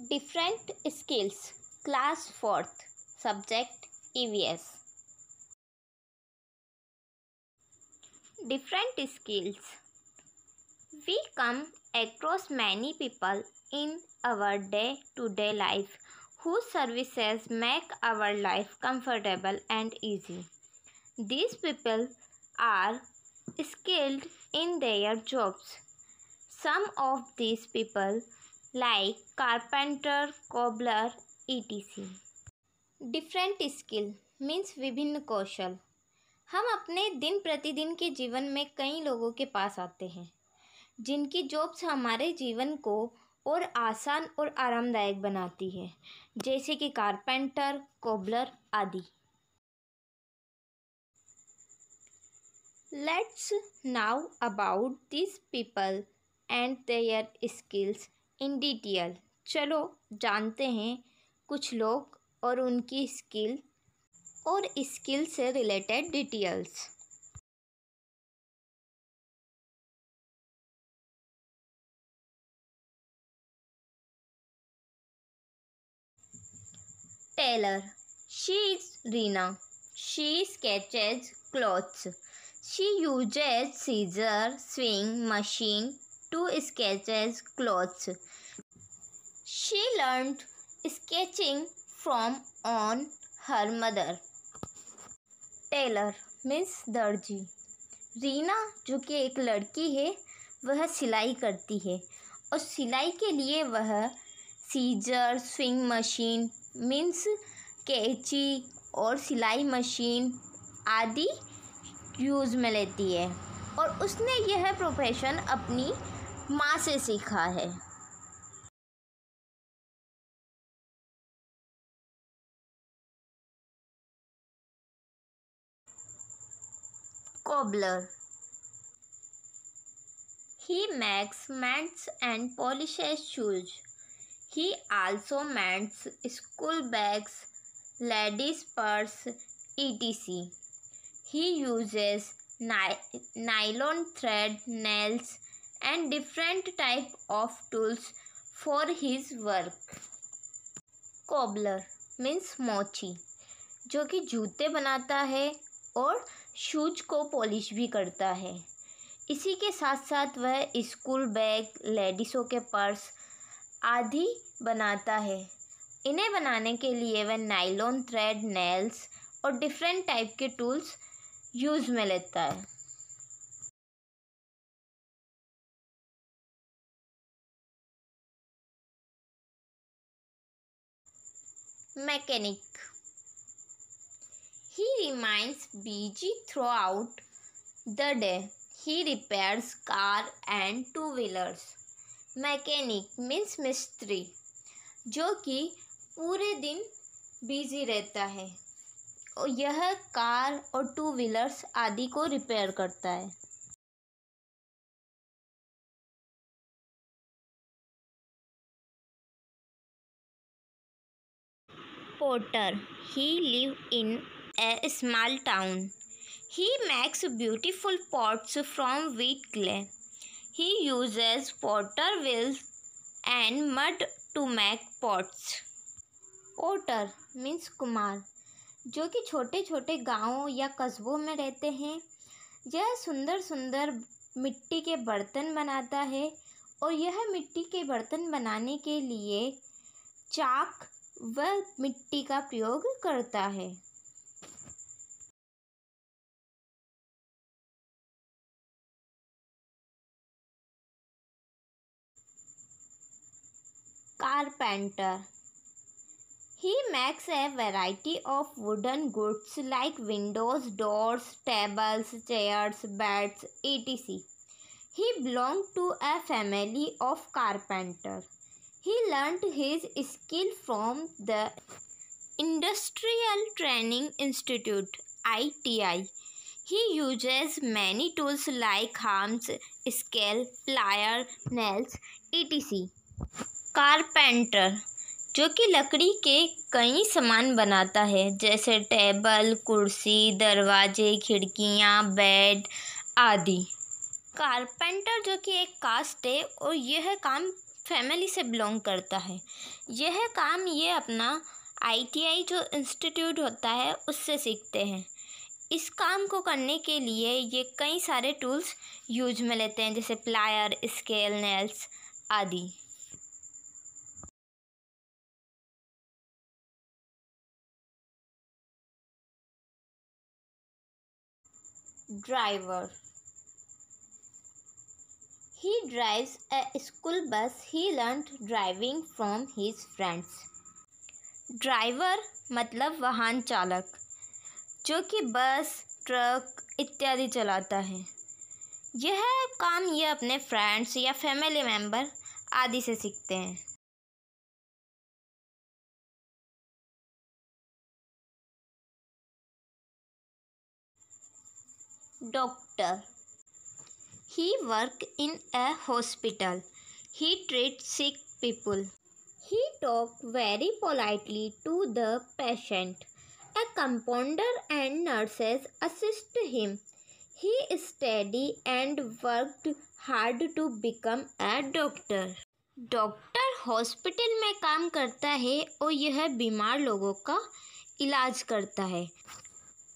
Different skills. Class 4th. Subject EVS. Different skills. We come across many people in our day-to-day life whose services make our life comfortable and easy. These people are skilled in their jobs. Some of these people like carpenter, cobbler, etc. Different skill means विभिन्न कौशल। हम अपने दिन प्रतिदिन के जीवन में कई लोगों के पास आते हैं जिनकी जॉब्स हमारे जीवन को और आसान और आरामदायक बनाती है, जैसे कि कारपेंटर, कोबलर आदि। Let's now about this people and their skills in detail. चलो जानते हैं कुछ लोग और उनकी स्किल और स्किल से related details. Tailor, she is Reena. She sketches clothes. She uses scissor sewing machine to sketches clothes. She learned sketching from on her mother. Tailor means दर्जी। रीना जो कि एक लड़की है वह सिलाई करती है और सिलाई के लिए वह सीजर, स्विंग मशीन मीन्स कैंची और सिलाई मशीन आदि यूज़ में लेती है और उसने यह प्रोफेशन अपनी माँ से सीखा है। Cobbler. He makes mends and polishes shoes. He also mends school bags, ladies' purse, etc. He uses nylon thread, nails, and different type of tools for his work. Cobbler means मोची, जो कि जूते बनाता है और शूज को polish भी करता है। इसी के साथ साथ वह स्कूल बैग, लेडीज़ों के पर्स आदि बनाता है। इन्हें बनाने के लिए वह नाइलॉन थ्रेड, नेल्स और डिफरेंट टाइप के टूल्स यूज़ में लेता है। Mechanic, he remains busy throughout the day. He repairs car and two-wheelers. Mechanic means मिस्त्री, जो कि पूरे दिन बिजी रहता है और यह कार और टू व्हीलर्स आदि को रिपेयर करता है। Potter, he lives in a small town. He makes beautiful pots from wheat clay. He uses potter wheels and mud to make pots. Potter means कुम्हार, जो कि छोटे छोटे गांवों या कस्बों में रहते हैं। यह सुंदर सुंदर मिट्टी के बर्तन बनाता है और यह मिट्टी के बर्तन बनाने के लिए चाक व मिट्टी का प्रयोग करता है। Carpenter, he makes a variety of wooden goods like windows, doors, tables, chairs, beds, etc. He belonged to a family of carpenters. He learned his skill from the Industrial Training Institute (ITI). He uses many tools like hammers, scale, pliers, nails, etc. Carpenter, जो कि लकड़ी के कई सामान बनाता है जैसे table, कुर्सी, दरवाजे, खिड़कियां, बेड आदि। कारपेंटर जो कि एक कास्ट है और यह काम फैमिली से बिलोंग करता है। यह काम ये अपना ITI जो इंस्टीट्यूट होता है उससे सीखते हैं। इस काम को करने के लिए ये कई सारे टूल्स यूज में लेते हैं, जैसे प्लायर, स्केल, नेल्स आदि। Driver, he drives a school bus. He learned driving from his friends. Driver मतलब वाहन चालक, जो कि बस, ट्रक इत्यादि चलाता है। यह काम ये अपने फ्रेंड्स या फैमिली मेम्बर आदि से सीखते हैं। Doctor, he works in a hospital. He treats sick people. He talks very politely to the patient. A compounder and nurses assist him. He studied and worked hard to become a doctor. Doctor hospital में काम करता है और यह बीमार लोगों का इलाज करता है।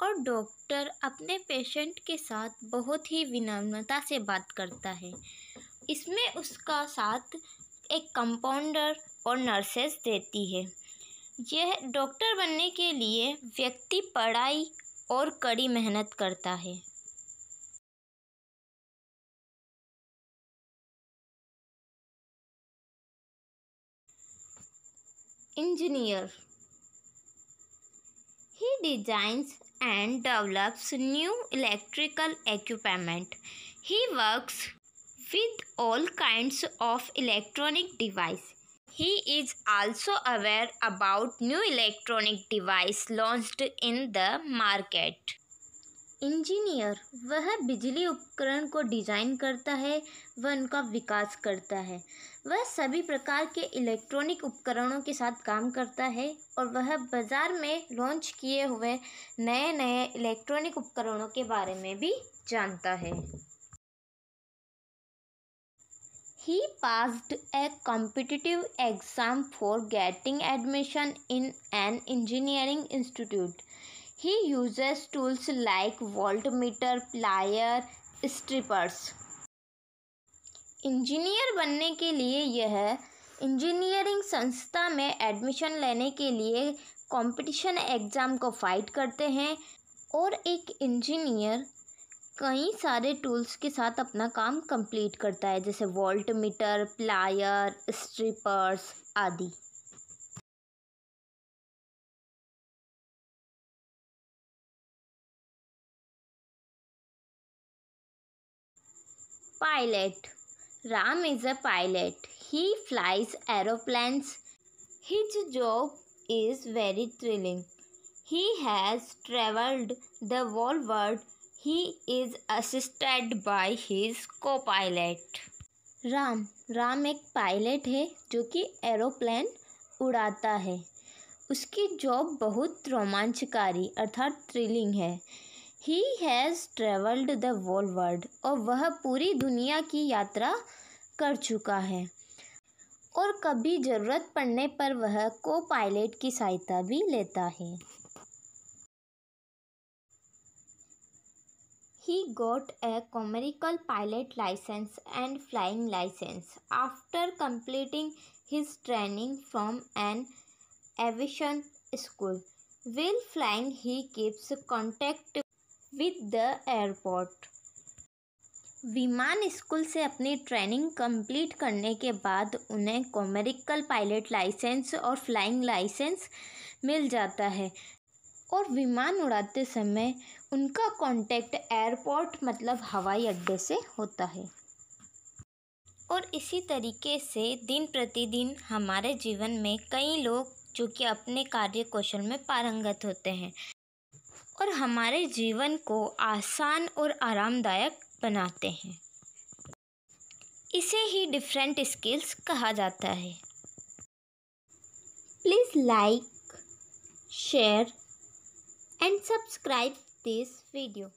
और डॉक्टर अपने पेशेंट के साथ बहुत ही विनम्रता से बात करता है। इसमें उसका साथ एक कंपाउंडर और नर्सेस देती है। यह डॉक्टर बनने के लिए व्यक्ति पढ़ाई और कड़ी मेहनत करता है। Engineer, he designs and develops new electrical equipment. He works with all kinds of electronic devices. He is also aware about new electronic device launched in the market. Engineer वह बिजली उपकरण को डिज़ाइन करता है, वह उनका विकास करता है। वह सभी प्रकार के इलेक्ट्रॉनिक उपकरणों के साथ काम करता है और वह बाज़ार में लॉन्च किए हुए नए नए इलेक्ट्रॉनिक उपकरणों के बारे में भी जानता है। He passed a competitive exam for getting admission in an engineering institute. He uses tools like voltmeter, plier, strippers. Engineer बनने के लिए यह इंजीनियरिंग संस्था में एडमिशन लेने के लिए कंपटीशन एग्ज़ाम को फाइट करते हैं और एक इंजीनियर कई सारे टूल्स के साथ अपना काम कंप्लीट करता है, जैसे वोल्टमीटर, प्लायर, स्ट्रिपर्स आदि। Pilot, Ram is a pilot. He flies aeroplanes. His job is very thrilling. He has traveled the whole world. He is assisted by his co-pilot. Ram एक पायलट है जो कि एरोप्लेन उड़ाता है। उसकी जॉब बहुत रोमांचकारी अर्थात थ्रिलिंग है। He has traveled the whole world और वह पूरी दुनिया की यात्रा कर चुका है और कभी ज़रूरत पड़ने पर वह को पायलट की सहायता भी लेता है। He got a commercial pilot license and flying license after completing his training from an aviation school. While flying, he keeps contact with the airport. विमान स्कूल से अपनी ट्रेनिंग कंप्लीट करने के बाद उन्हें कॉमर्शियल पायलट लाइसेंस और flying licence मिल जाता है और विमान उड़ाते समय उनका कांटेक्ट एयरपोर्ट मतलब हवाई अड्डे से होता है। और इसी तरीके से दिन प्रतिदिन हमारे जीवन में कई लोग जो कि अपने कार्य कौशल में पारंगत होते हैं और हमारे जीवन को आसान और आरामदायक बनाते हैं। इसे ही डिफरेंट स्किल्स कहा जाता है। Please like, share and subscribe this video.